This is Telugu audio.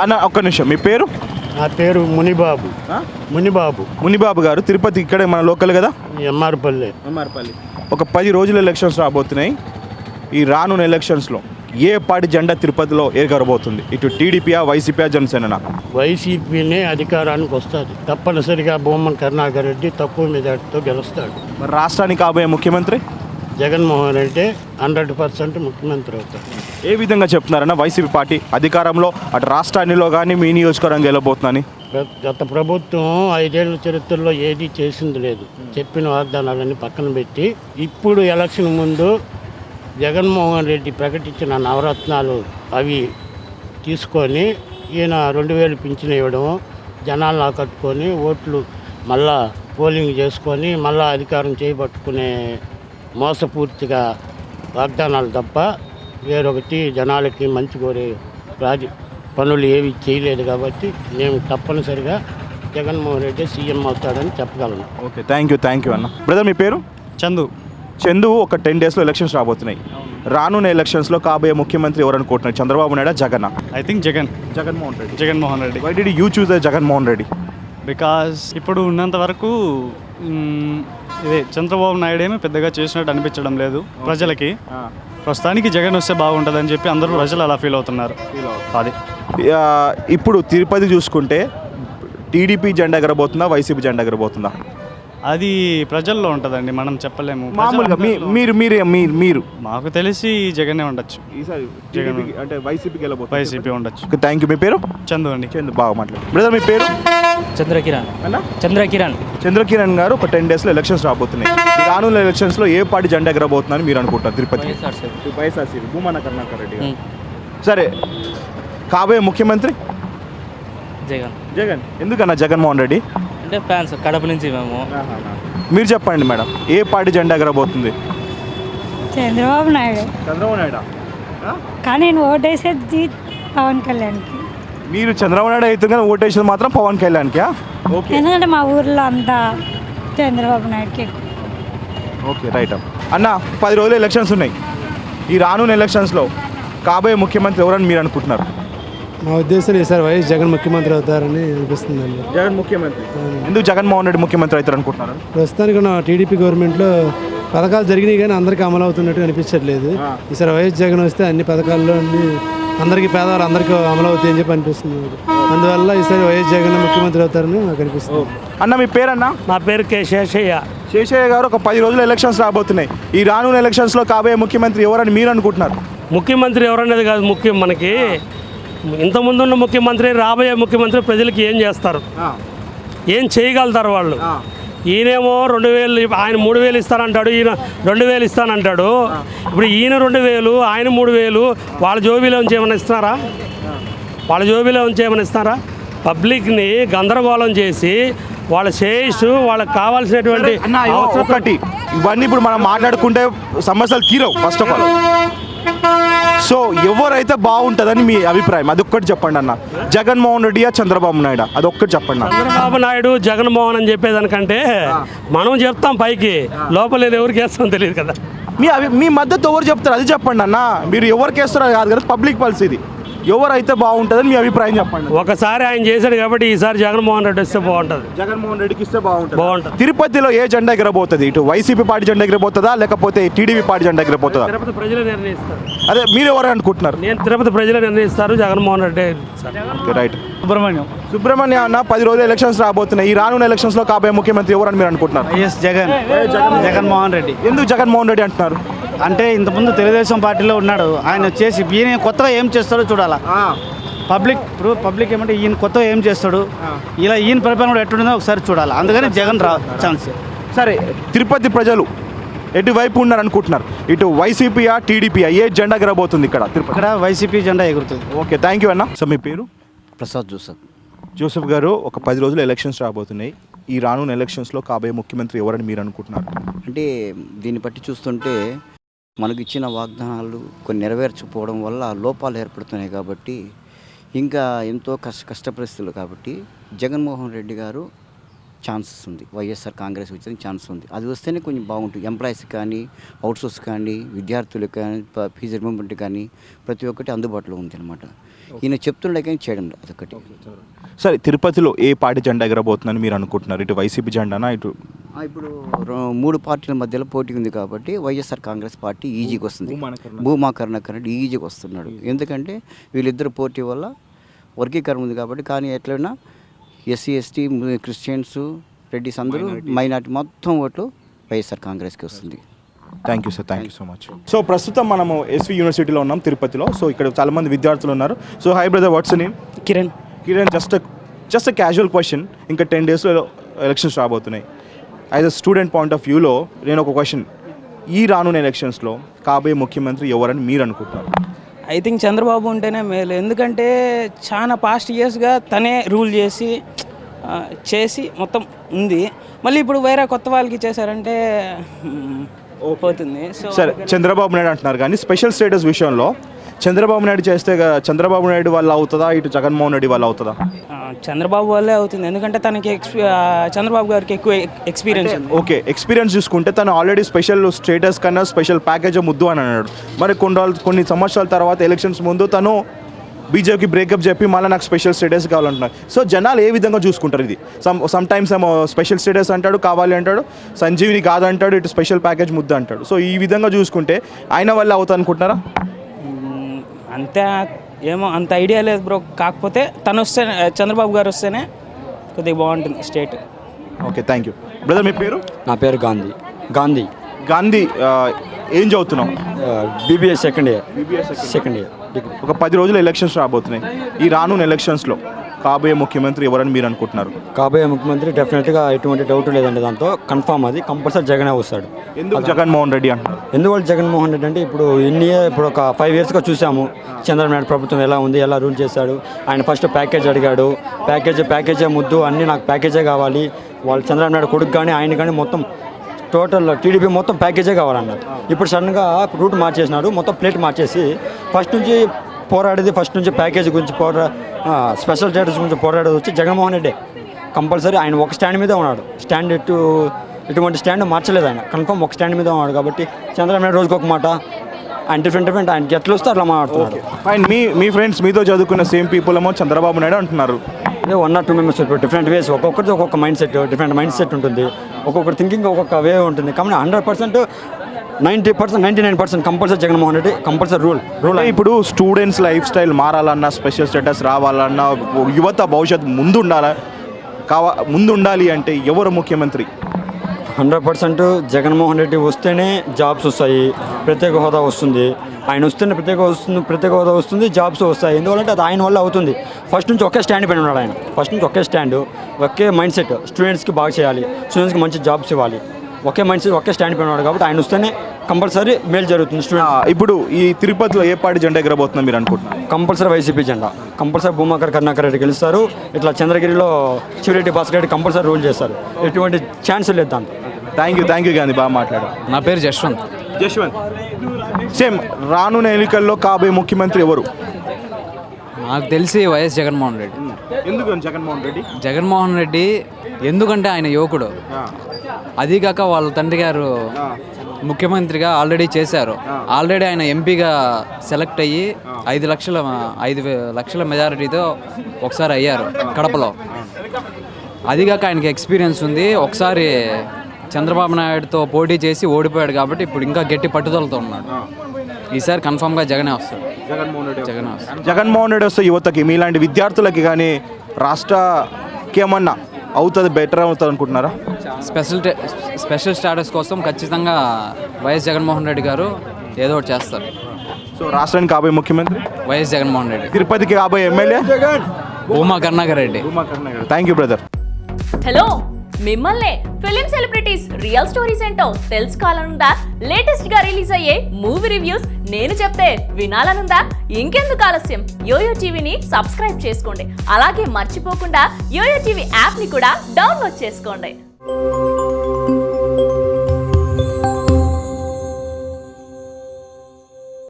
అన్న ఒక్క నిమిషం, మీ పేరు? నా పేరు మునిబాబు. మునిబాబు గారు తిరుపతి ఇక్కడే మన లోకల్ కదా? ఎంఆర్పల్లి. ఒక 10 రోజుల ఎలక్షన్స్ రాబోతున్నాయి. ఈ రానున్న ఎలక్షన్స్లో ఏ పార్టీ జెండా తిరుపతిలో ఎగరబోతుంది? ఇటు టీడీపీయా, వైసీపీయా, జనసేన? వైసీపీనే అధికారానికి వస్తుంది. తప్పనిసరిగా బొమ్మన కరుణాకర్ రెడ్డి తక్కువ మెజార్టీతో గెలుస్తాడు. మరి రాష్ట్రానికి కాబోయే ముఖ్యమంత్రి జగన్మోహన్ రెడ్డి 100% ముఖ్యమంత్రి అవుతాడు. ఏ విధంగా చెప్తున్నారన్న వైసీపీ పార్టీ అధికారంలో అటు రాష్ట్రానిలో కానీ మీ నియోజకవర్గం గెలబోతుందని? గత ప్రభుత్వం 5 ఏళ్ల చరిత్రలో ఏది చేసింది లేదు. చెప్పిన వాగ్దానాలన్నీ పక్కన పెట్టి ఇప్పుడు ఎలక్షన్ ముందు జగన్మోహన్ రెడ్డి ప్రకటించిన నవరత్నాలు అవి తీసుకొని ఈయన 2000 పింఛన్ ఇవ్వడం, జనాలను ఆకట్టుకొని ఓట్లు మళ్ళా పోలింగ్ చేసుకొని మళ్ళా అధికారం చేపట్టుకునే మోసపూర్తిగా వాగ్దానాలు తప్ప వేరొకటి జనాలకి మంచి కోరే పనులు ఏవి చేయలేదు. కాబట్టి మేము తప్పనిసరిగా జగన్మోహన్ రెడ్డి సీఎం అవుతాడని చెప్పగలను. ఓకే, థ్యాంక్ యూ అన్న. బ్రదర్, మీ పేరు? చందు. ఒక 10 డేస్లో ఎలక్షన్స్ రాబోతున్నాయి. రానున్న ఎలక్షన్స్లో కాబోయే ముఖ్యమంత్రి ఎవరు అనుకుంటున్నారు? Chandrababu Naidu, Jagan? I think Jaganmohan Reddy. Why did you choose Jaganmohan Reddy? Because ఇప్పుడు ఉన్నంత వరకు ఇదే చంద్రబాబు నాయుడు ఏమీ పెద్దగా చేసినట్టు అనిపించడం లేదు ప్రజలకి. ప్రస్తుతానికి జగన్ వస్తే బాగుంటుందని చెప్పి అందరూ ప్రజలు అలా ఫీల్ అవుతున్నారు. అది ఇప్పుడు తిరుపతి చూసుకుంటే టీడీపీ జెండా ఎగరబోతుందా, వైసీపీ జెండా ఎగరబోతుందా? అది ప్రజల్లో ఉంటుందండి, మనం చెప్పలేము. మామూలుగా మీరు మాకు తెలిసి జగనే ఉండొచ్చు. ఈసారి అంటే వైసీపీ ఉండొచ్చు. Thank you. మీ పేరు? చందు అండి. బాగా మాట్లాడు. బ్రదర్, మీ పేరు? చంద్రకిరణ్ గారు. ఒక 10 డేస్లో ఎలక్షన్స్ రాబోతున్నాయి. ఈ రానున్న ఎలక్షన్స్లో ఏ పార్టీ జెండా ఎగరబోతుందని మీరు అనుకుంటారు? తిరుపతి వైఎస్ఆర్సీపీ, బొమ్మన కరుణాకర్ రెడ్డి గారు. సరే, కాబోయే ముఖ్యమంత్రి జగన్. ఎందుకన్నా జగన్మోహన్ రెడ్డి? అంటే ఫ్యాన్స్ కడప నుంచి మేము. మీరు చెప్పండి మేడం, ఏ పార్టీ జెండా ఎగరబోతుంది? చంద్రబాబు నాయుడు. కానీ నేను ఓటేసేది పవన్ కళ్యాణ్కి. మీరు చంద్రబాబు నాయుడు అయితే కానీ ఓటేసేది మాత్రం పవన్ కళ్యాణ్కి? ఓకే, ఎందుకంటే మా ఊర్లో అంతా చంద్రబాబు నాయుడుకి. ఓకే, రైట్ అన్న. 10 రోజులు ఎలక్షన్స్ ఉన్నాయి. ఈ రానున్న ఎలక్షన్స్లో కాబోయే ముఖ్యమంత్రి ఎవరని మీరు అనుకుంటున్నారు? మా ఉద్దేశం ఈసారి వైఎస్ జగన్ ముఖ్యమంత్రి అవుతారని అనిపిస్తుందండి. జగన్ ముఖ్యమంత్రి. ఎందుకు జగన్మోహన్ రెడ్డి ముఖ్యమంత్రి అవుతారు అనుకుంటున్నారు? ప్రస్తుతానికి ఉన్న టీడీపీ గవర్నమెంట్లో పథకాలు జరిగినాయి కానీ అందరికీ అమలు అవుతున్నట్టు అనిపించట్లేదు. ఈసారి వైఎస్ జగన్ వస్తే అన్ని పథకాల్లో అందరికీ పేదవారు అందరికీ అమలు అవుతాయని చెప్పి అనిపిస్తుంది. అందువల్ల ఈసారి వైఎస్ జగన్ ముఖ్యమంత్రి అవుతారని నాకు అనిపిస్తుంది. అన్న, మీ పేరన్నా? నా పేరు శేషయ్య గారు. ఒక 10 రోజులు ఎలక్షన్స్ రాబోతున్నాయి. ఈ రానున్న ఎలక్షన్స్లో కాబోయే ముఖ్యమంత్రి ఎవరని మీరు అనుకుంటున్నారు? ముఖ్యమంత్రి ఎవరనేది కాదు ముఖ్యం. మనకి ఇంతకుముందున్న ముఖ్యమంత్రి, రాబోయే ముఖ్యమంత్రి ప్రజలకి ఏం చేస్తారు, ఏం చేయగలుగుతారు వాళ్ళు. ఈయనేమో 2000, ఆయన 3000 ఇస్తానంటాడు, ఈయన 2000 ఇస్తానంటాడు. ఇప్పుడు ఈయన 2000, ఆయన 3000. వాళ్ళ జోబీలో ఉంచి ఏమైనా ఇస్తారా? పబ్లిక్ని గందరగోళం చేసి వాళ్ళ శ్రేయస్సు, వాళ్ళకి కావాల్సినటువంటి ఒకటి ఇవన్నీ ఇప్పుడు మనం మాట్లాడుకుంటే సమస్యలు తీరవు. ఫస్ట్ ఆఫ్ ఆల్, సో ఎవరైతే బాగుంటుందని మీ అభిప్రాయం? అదొక్కటి చెప్పండి అన్న. జగన్మోహన్ రెడ్డియా, చంద్రబాబు నాయుడు? అదొక్కటి చెప్పండి. చంద్రబాబు నాయుడు, జగన్మోహన్ అని చెప్పేదానికంటే మనం చెప్తాం పైకి, లోపల ఎవరికి వేస్తాం తెలియదు కదా. మీ మద్దతు ఎవరు చెప్తారు అది చెప్పండి అన్న. మీరు ఎవరికి వేస్తారో కాదు కదా, పబ్లిక్ పాలసీ ఇది. ఎవరైతే బాగుంటుందని మీ అభిప్రాయం చెప్పండి. ఒకసారి ఆయన చేశాడు కాబట్టి ఈసారి జగన్మోహన్ రెడ్డి వస్తే బాగుంటుంది. జగన్మోహన్ రెడ్డికి ఇస్తే బాగుంటుంది. తిరుపతిలో ఏ జెండా ఎగరబోతుంది? ఇటు వైసీపీ పార్టీ జెండా ఎగరబోతుందా, లేకపోతే టీడీపీ పార్టీ జెండా ఎగరబోతుందా? తిరుపతి ప్రజలే నిర్ణయిస్తారు. అదే మీరు ఎవరు అనుకుంటున్నారు? నేను తిరుపతి ప్రజలే నిర్ణయిస్తారు, జగన్మోహన్ రెడ్డి. రైట్. సుబ్రహ్మణ్యం అన్న, 10 రోజులు ఎలక్షన్స్ రాబోతున్నాయి. ఈ రానున్న ఎలక్షన్స్లో కాబోయే ముఖ్యమంత్రి ఎవరని మీరు అనుకుంటున్నారు? జగన్మోహన్ రెడ్డి. ఎందుకు జగన్మోహన్ రెడ్డి అంటున్నారు? అంటే ఇంతకుముందు తెలుగుదేశం పార్టీలో ఉన్నాడు ఆయన, వచ్చేసి ఈయన కొత్తగా ఏం చేస్తాడో చూడాలా. పబ్లిక్ ఏమంటే ఈయన కొత్తగా ఏం చేస్తాడు, ఇలా ఈయన పరిపాలన కూడా ఎట్టుందో ఒకసారి చూడాలి. అందుకని జగన్ ఛాన్స్. సరే, తిరుపతి ప్రజలు ఎటువైపు ఉన్నారు అనుకుంటున్నారు? ఇటు వైసీపీయా, టీడీపీయా? ఏ జెండా ఎగరబోతుంది ఇక్కడ? ఇక్కడ వైసీపీ జెండా ఎగురుతుంది. ఓకే, థ్యాంక్ యూ అన్న. సో మీ పేరు? ప్రసాద్ జోసెఫ్ గారు. ఒక 10 రోజులు ఎలక్షన్స్ రాబోతున్నాయి. ఈ రానున్న ఎలక్షన్స్లో కాబోయే ముఖ్యమంత్రి ఎవరని మీరు అనుకుంటున్నారు? అంటే దీన్ని బట్టి చూస్తుంటే మనకు ఇచ్చిన వాగ్దానాలు కొన్ని నెరవేర్చకపోవడం వల్ల లోపాలు ఏర్పడుతున్నాయి. కాబట్టి ఇంకా ఎంతో కష్ట పరిస్థితులు కాబట్టి జగన్మోహన్ రెడ్డి గారు ఛాన్సెస్ ఉంది. వైఎస్ఆర్ కాంగ్రెస్ వచ్చేది ఛాన్స్ ఉంది. అది వస్తేనే కొంచెం బాగుంటుంది. ఎంప్లాయీస్ కానీ, అవుట్సోర్స్ కానీ, విద్యార్థులకు కానీ, ఫీజు రిమెంబర్మెంట్ కానీ ప్రతి ఒక్కటి అందుబాటులో ఉంది అనమాట. ఈయన చెప్తుండే కానీ చేయడం లేదు, అదొకటి. సరే, తిరుపతిలో ఏ పార్టీ జెండా ఎగరబోతుందని మీరు అనుకుంటున్నారు? ఇటు వైసీపీ జెండానా, ఇటు ఇప్పుడు 3 పార్టీల మధ్యలో పోటీ ఉంది కాబట్టి వైఎస్ఆర్ కాంగ్రెస్ పార్టీ ఈజీగా వస్తుంది. భూమా కరుణాకర్ రెడ్డి ఈజీగా వస్తున్నాడు. ఎందుకంటే వీళ్ళిద్దరు పోటీ వల్ల వర్గీకరణ ఉంది కాబట్టి. కానీ ఎట్లయినా ఎస్సీ, ఎస్టీ, క్రిస్టియన్స్, రెడ్డిస్ అందరూ మైనార్టీ మొత్తం ఓట్లు వైఎస్ఆర్ కాంగ్రెస్కి వస్తుంది. Thank you sir, thank you so much. So ప్రస్తుతం మనము ఎస్వి యూనివర్సిటీలో ఉన్నాం, తిరుపతిలో. సో ఇక్కడ చాలామంది విద్యార్థులు ఉన్నారు. So hi brother, what's name? Kiran. Just casual question. ఇంకా 10 డేస్లో ఎలక్షన్స్ రాబోతున్నాయి. As a student point of వ్యూలో నేను ఒక క్వశ్చన్, ఈ రానున్న ఎలక్షన్స్లో కాబోయే ముఖ్యమంత్రి ఎవరని మీరు అనుకుంటున్నారు? ఐ థింక్ చంద్రబాబు ఉంటేనే మేలు. ఎందుకంటే చాలా పాస్ట్ ఇయర్స్గా తనే రూల్ చేసి మొత్తం ఉంది. మళ్ళీ ఇప్పుడు వేరే కొత్త వాళ్ళకి చేశారంటే పోతుంది. సో సరే, చంద్రబాబు నాయుడు అంటున్నారు కానీ స్పెషల్ స్టేటస్ విషయంలో చంద్రబాబు నాయుడు చేస్తే చంద్రబాబు నాయుడు వల్ల అవుతుందా, ఇటు జగన్మోహన్ రెడ్డి వల్ల అవుతుందా? చంద్రబాబు వల్లే అవుతుంది. ఎందుకంటే తనకి చంద్రబాబు గారికి ఎక్కువ ఎక్స్పీరియన్స్ ఉంది. ఓకే, ఎక్స్పీరియన్స్ చూసుకుంటే తను ఆల్రెడీ స్పెషల్ స్టేటస్ కన్నా స్పెషల్ ప్యాకేజ్ ముద్దు అని అన్నాడు. మరి కొన్ని సంవత్సరాల తర్వాత ఎలక్షన్స్ ముందు తను బీజేపీకి బ్రేకప్ చెప్పి మళ్ళీ నాకు స్పెషల్ స్టేటస్ కావాలంటున్నారు. సో జనాలు ఏ విధంగా చూసుకుంటారు? ఇది సమ్ టైమ్స్ ఏమో స్పెషల్ స్టేటస్ అంటాడు, కావాలి అంటాడు, సంజీవిని కాదంటాడు, ఇటు స్పెషల్ ప్యాకేజ్ ముద్దు అంటాడు. సో ఈ విధంగా చూసుకుంటే ఆయన వల్ల అవుతా అనుకుంటున్నారా? అంతే ఏమో, అంత ఐడియా లేదు బ్రో. కాకపోతే తను వస్తే, చంద్రబాబు గారు వస్తేనే కొద్దిగా బాగుంటుంది state. Okay, thank you brother. మీ పేరు? నా పేరు గాంధీ. ఏం చదువుతున్నాం? BBA second year. ఒక 10 రోజులు ఎలక్షన్స్ రాబోతున్నాయి. ఈ రానున్న ఎలక్షన్స్లో కాబోయే ముఖ్యమంత్రి ఎవరని మీరు అనుకుంటున్నారు? కాబోయే ముఖ్యమంత్రి డెఫినెట్గా ఎటువంటి డౌట్ లేదండి, దాంతో కన్ఫామ్. అది కంపల్సరీ జగనే వస్తాడు. ఎందుకు జగన్మోహన్ రెడ్డి అంటున్నారు? ఎందువల్ల జగన్మోహన్ రెడ్డి అంటే ఇప్పుడు ఇప్పుడు ఒక 5 ఇయర్స్గా చూసాము చంద్రబాబు నాయుడు ప్రభుత్వం ఎలా ఉంది, ఎలా రూల్ చేశాడు. ఆయన ఫస్ట్ ప్యాకేజ్ అడిగాడు, ప్యాకేజే ముద్దు, అన్నీ నాకు ప్యాకేజే కావాలి. వాళ్ళు చంద్రబాబు నాయుడు కొడుకు కానీ ఆయన కానీ మొత్తం టోటల్ టీడీపీ మొత్తం ప్యాకేజే కావాలన్నారు. ఇప్పుడు సడన్గా రూట్ మార్చేసినాడు, మొత్తం ప్లేట్ మార్చేసి ఫస్ట్ నుంచి ప్యాకేజ్ గురించి స్పెషల్ స్టేటస్ గురించి పోరాడేది వచ్చి జగన్మోహన్ రెడ్డి. కంపల్సరీ ఆయన ఒక స్టాండ్ మీద ఉన్నాడు. ఎటువంటి స్టాండ్ మార్చలేదు ఆయన, కన్ఫర్మ్ ఒక స్టాండ్ మీద ఉన్నాడు. కాబట్టి చంద్రబాబు నాయుడు రోజుకి ఒక మాట, ఆయన డిఫరెంట్ ఆయనకి ఎట్లా వస్తే అట్లా మాట్లాడుతున్నారు. అండ్ మీ ఫ్రెండ్స్ మీతో చదువుకున్న సేమ్ పీపుల్ ఏమో చంద్రబాబు నాయుడు అంటున్నారు. 1 or 2 మెంబర్స్ డిఫరెంట్ వేస్, ఒక్కొక్కరిది ఒక్కొక్క డిఫరెంట్ మైండ్ సెట్ ఉంటుంది, ఒక్కొక్కరి థింకింగ్ ఒక్కొక్క వే ఉంటుంది. కాబట్టి 100%, 90%, 99% compulsory Jaganmohan Reddy compulsory rule. ఇప్పుడు స్టూడెంట్స్ లైఫ్ స్టైల్ మారాలన్నా, స్పెషల్ స్టేటస్ రావాలన్నా, యువత భవిష్యత్తు ముందు ఉండాలి అంటే ఎవరు ముఖ్యమంత్రి? 100% జగన్మోహన్ రెడ్డి వస్తేనే జాబ్స్ వస్తాయి, ప్రత్యేక హోదా వస్తుంది. ఆయన వస్తేనే ప్రత్యేక హోదా వస్తుంది, జాబ్స్ వస్తాయి. ఎందుకంటే అది ఆయన వల్ల అవుతుంది. ఫస్ట్ నుంచి ఒకే స్టాండ్ పైన ఉన్నాడు ఆయన. ఫస్ట్ నుంచి ఒకే స్టాండ్, ఒకే మైండ్ సెట్. స్టూడెంట్స్కి బాగా చేయాలి, స్టూడెంట్స్కి మంచి జాబ్స్ ఇవ్వాలి, ఒకే మైండ్ సెట్, ఒకే స్టాండ్ పైన ఉన్నాడు. కాబట్టి ఆయన వస్తేనే కంపల్సరీ మేలు జరుగుతుంది స్టూడెంట్. ఇప్పుడు ఈ తిరుపతిలో ఏ పార్టీ జెండా ఎగరబోతున్నా మీరు అనుకుంటున్నారు? కంపల్సరీ వైసీపీ జెండా, కంపల్సరీ భూమా కరుణాకర్ రెడ్డి గెలుస్తారు. ఇట్లా చంద్రగిరిలో శివరెడ్డి భాస్కర్ రెడ్డి కంపల్సరీ రూల్ చేస్తారు. ఎటువంటి ఛాన్స్ లేదు దాంతో. థ్యాంక్ యూ గాంధీ, బాగా మాట్లాడారు. నా పేరు జశ్వంత్. సేమ్ రానున్న ఎన్నికల్లో కాబోయే ముఖ్యమంత్రి ఎవరు? నాకు తెలిసి వైఎస్ జగన్మోహన్ రెడ్డి. ఎందుకు జగన్మోహన్ రెడ్డి ఎందుకంటే ఆయన యువకుడు, అదీగాక వాళ్ళ తండ్రి గారు ముఖ్యమంత్రిగా ఆల్రెడీ చేశారు. ఆల్రెడీ ఆయన ఎంపీగా సెలెక్ట్ అయ్యి 5 లక్షల మెజారిటీతో ఒకసారి అయ్యారు కడపలో. అదీగాక ఆయనకి ఎక్స్పీరియన్స్ ఉంది. ఒకసారి చంద్రబాబు నాయుడుతో పోటీ చేసి ఓడిపోయాడు కాబట్టి ఇప్పుడు ఇంకా గట్టి పట్టుదలతో ఉన్నాడు. ఈసారి కన్ఫామ్గా జగనే వస్తాడు. జగన్మోహన్ రెడ్డి వస్తే యువతకి, మీలాంటి విద్యార్థులకి కానీ రాష్ట్రకి ఏమన్నా అవుతుంది, బెటర్ అవుతుంది అనుకుంటున్నారా? స్పెషల్ స్టాటస్ కోసం ఖచ్చితంగా వైఎస్ జగన్మోహన్ రెడ్డి గారు ఏదో ఒకటి చేస్తారు. సో రాష్ట్రానికి కాబోయే ముఖ్యమంత్రి వైఎస్ జగన్మోహన్ రెడ్డి. తిరుపతికి కాబోయే MLA Bhuma Karunakar Reddy. Thank you brother. Hello, మిమ్మల్నే ఫిలిం సెలబ్రిటీస్ రియల్ స్టోరీస్ ఏంటో తెలుసుకోవాలనుందా? లేటెస్ట్ గా రిలీజ్ అయ్యే మూవీ రివ్యూస్ నేను చెప్తే వినాలనుందా? ఇంకెందుకు ఆలస్యం, యోయో టీవీని సబ్స్క్రైబ్ చేసుకోండి. అలాగే మర్చిపోకుండా యోయో టీవీ యాప్ ని కూడా డౌన్లోడ్ చేసుకోండి.